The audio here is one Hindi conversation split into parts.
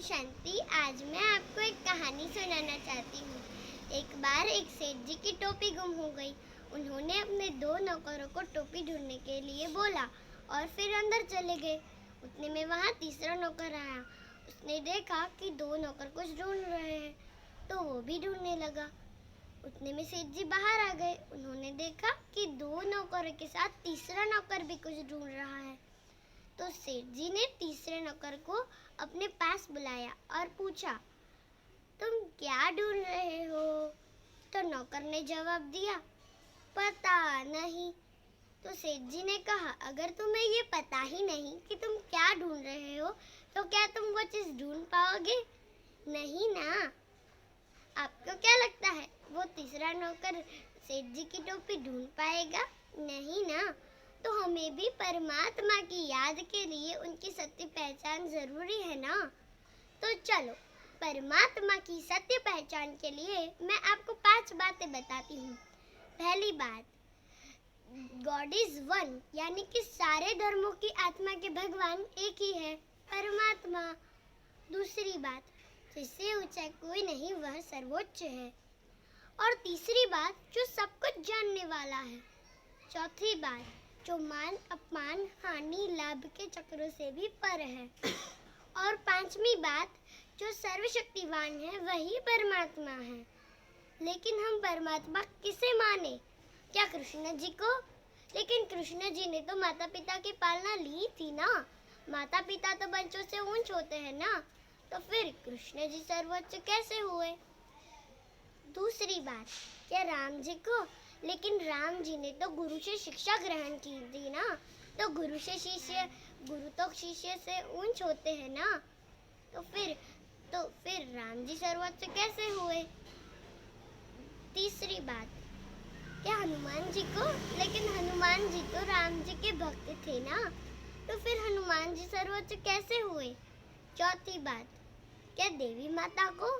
शांति। आज मैं आपको एक कहानी सुनाना चाहती हूँ। एक बार एक सेठ जी की टोपी गुम हो गई। उन्होंने अपने दो नौकरों को टोपी ढूंढने के लिए बोला और फिर अंदर चले गए। उतने में वहाँ तीसरा नौकर आया। उसने देखा कि दो नौकर कुछ ढूंढ रहे हैं तो वो भी ढूंढने लगा। उतने में सेठ जी बाहर आ गए। उन्होंने देखा कि दो नौकरों के साथ तीसरा नौकर भी कुछ ढूंढ रहा है। तो सेठ जी ने तीसरे नौकर को अपने पास बुलाया और पूछा, तुम क्या ढूंढ रहे हो? तो नौकर ने जवाब दिया, पता नहीं। तो सेठ जी ने कहा, अगर तुम्हें ये पता ही नहीं कि तुम क्या ढूंढ रहे हो तो क्या तुम वो चीज ढूंढ पाओगे? नहीं ना। आपको क्या लगता है वो तीसरा नौकर सेठ जी की टोपी ढूंढ पाएगा? नहीं ना। तो हमें भी परमात्मा की याद के लिए उनकी सत्य पहचान जरूरी है ना। तो चलो परमात्मा की सत्य पहचान के लिए मैं आपको 5 बातें बताती हूँ। पहली बात, गॉड इज वन, यानी कि सारे धर्मों की आत्मा के भगवान एक ही है, परमात्मा। दूसरी बात, जिससे ऊंचा कोई नहीं वह सर्वोच्च है। और तीसरी बात, जो सब कुछ जानने वाला है। चौथी बात, जो मान अपमान हानि लाभ के चक्रों से भी पर है। और पांचवी बात, जो सर्वशक्तिवान है वही परमात्मा है। लेकिन हम परमात्मा किसे माने? क्या कृष्ण जी को? लेकिन कृष्ण जी ने तो माता पिता की पालना ली थी ना। माता पिता तो बच्चों से ऊंच होते हैं ना, तो फिर कृष्ण जी सर्वोच्च कैसे हुए? दूसरी बात, क्या राम जी को? लेकिन राम जी ने तो गुरु से शिक्षा ग्रहण की थी ना, तो गुरु तो शिष्य से ऊंच होते हैं ना, तो फिर राम जी सर्वोच्च कैसे हुए? तीसरी बात, क्या हनुमान जी को? लेकिन हनुमान जी तो राम जी के भक्त थे ना, तो फिर हनुमान जी सर्वोच्च कैसे हुए? चौथी बात, क्या देवी माता को?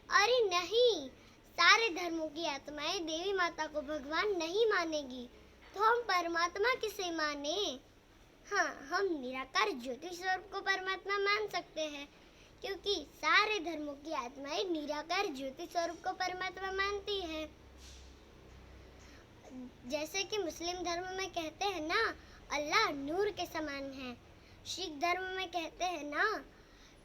अरे नहीं, सारे धर्मों की आत्माएं देवी माता को भगवान नहीं मानेगी, तो हम परमात्मा किसे माने? हाँ, हम निराकार ज्योति स्वरूप को परमात्मा मान सकते हैं, क्योंकि सारे धर्मों की आत्माएं निराकार ज्योति स्वरूप को परमात्मा मानती है। जैसे कि मुस्लिम धर्म में कहते हैं ना, अल्लाह नूर के समान है। सिख धर्म में कहते हैं ना,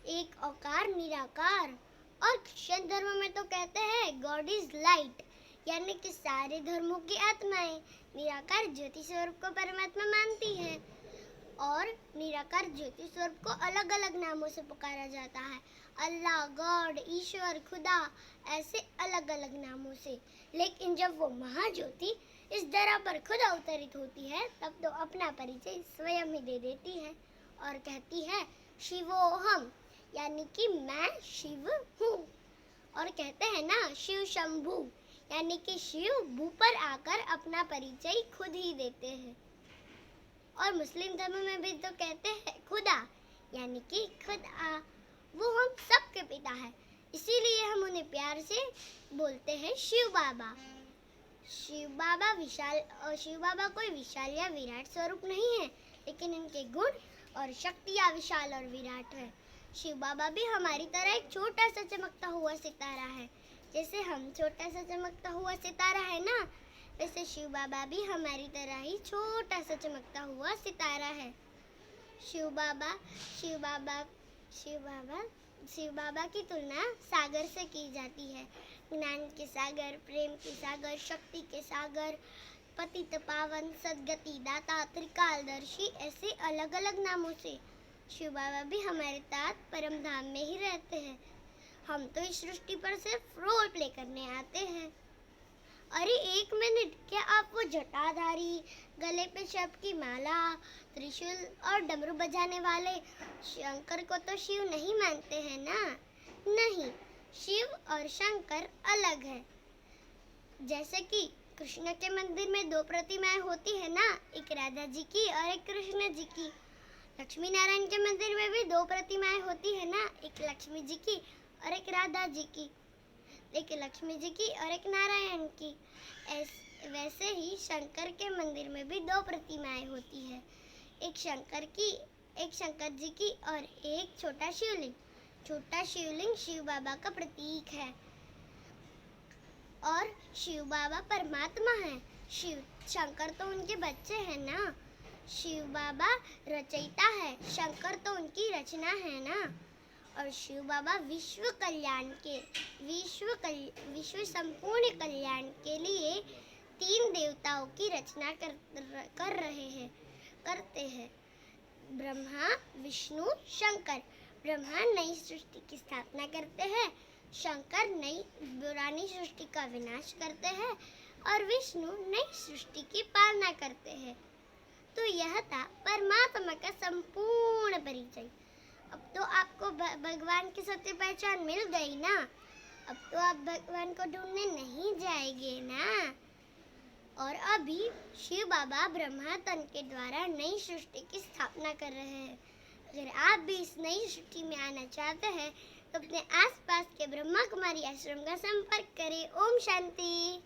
एक औकार निराकार। और क्रिश्चियन धर्म में तो कहते हैं गॉड इज लाइट, यानी कि सारे धर्मों की आत्माएं निराकार ज्योति स्वरूप को परमात्मा मानती है। और निराकार ज्योति स्वरूप को अलग अलग नामों से पुकारा जाता है, अल्लाह, गॉड, ईश्वर, खुदा, ऐसे अलग अलग नामों से। लेकिन जब वो महाज्योति इस धरा पर खुद अवतरित होती है, तब तो अपना परिचय स्वयं ही दे देती है और कहती है, शिवोहम, यानी कि मैं शिव हूँ। और कहते हैं ना, शिव शंभु, यानी कि शिव भू पर आकर अपना परिचय खुद ही देते हैं। और मुस्लिम धर्म में भी तो कहते हैं खुदा, यानी कि खुदा, वो हम सबके पिता है, इसीलिए हम उन्हें प्यार से बोलते हैं शिव बाबा। शिव बाबा कोई विशाल या विराट स्वरूप नहीं है, लेकिन इनके गुण और शक्तियाँ विशाल और विराट है। शिव बाबा भी हमारी तरह एक छोटा सा चमकता हुआ सितारा है। जैसे हम छोटा सा चमकता हुआ सितारा है ना, वैसे शिव बाबा भी हमारी तरह ही छोटा सा चमकता हुआ सितारा है। शिव बाबा की तुलना सागर से की जाती है। ज्ञान के सागर, प्रेम के सागर, शक्ति के सागर, पतित पावन, सद्गति दाता, त्रिकालदर्शी, ऐसे अलग अलग नामों से शिव बाबा भी हमारे साथ परम धाम में ही रहते हैं। हम तो इस सृष्टि पर सिर्फ रोल प्ले करने आते हैं। अरे एक मिनट, क्या आप वो जटाधारी, गले पे शब की माला, त्रिशूल और डमरू बजाने वाले शंकर को तो शिव नहीं मानते हैं ना? नहीं, शिव और शंकर अलग है। जैसे कि कृष्ण के मंदिर में 2 प्रतिमाएं होती है ना, एक राधा जी की और एक कृष्ण जी की। लक्ष्मी नारायण के मंदिर में भी 2 प्रतिमाएं होती है ना, एक लक्ष्मी जी की और एक राधा जी की, एक लक्ष्मी जी की और एक नारायण की। वैसे ही शंकर के मंदिर में भी 2 प्रतिमाएं होती है, एक शंकर जी की और एक छोटा शिवलिंग। छोटा शिवलिंग शिव बाबा का प्रतीक है और शिव बाबा परमात्मा है। शिव शंकर तो उनके बच्चे हैं ना। शिव बाबा रचयिता है, शंकर तो उनकी रचना है ना। और शिव बाबा विश्व संपूर्ण कल्याण के लिए 3 देवताओं की रचना करते हैं। ब्रह्मा, विष्णु, शंकर। ब्रह्मा नई सृष्टि की स्थापना करते हैं, शंकर नई पुरानी सृष्टि का विनाश करते हैं और विष्णु नई सृष्टि की पालना करते हैं। तो यह था परमात्मा का संपूर्ण परिचय। अब तो आपको भगवान की सत्य पहचान मिल गई ना। अब तो आप भगवान को ढूंढने नहीं जाएंगे ना। और अभी शिव बाबा ब्रह्मा तन के द्वारा नई सृष्टि की स्थापना कर रहे हैं। अगर आप भी इस नई सृष्टि में आना चाहते हैं तो अपने आसपास के ब्रह्मा कुमारी आश्रम का संपर्क करें। ओम शांति।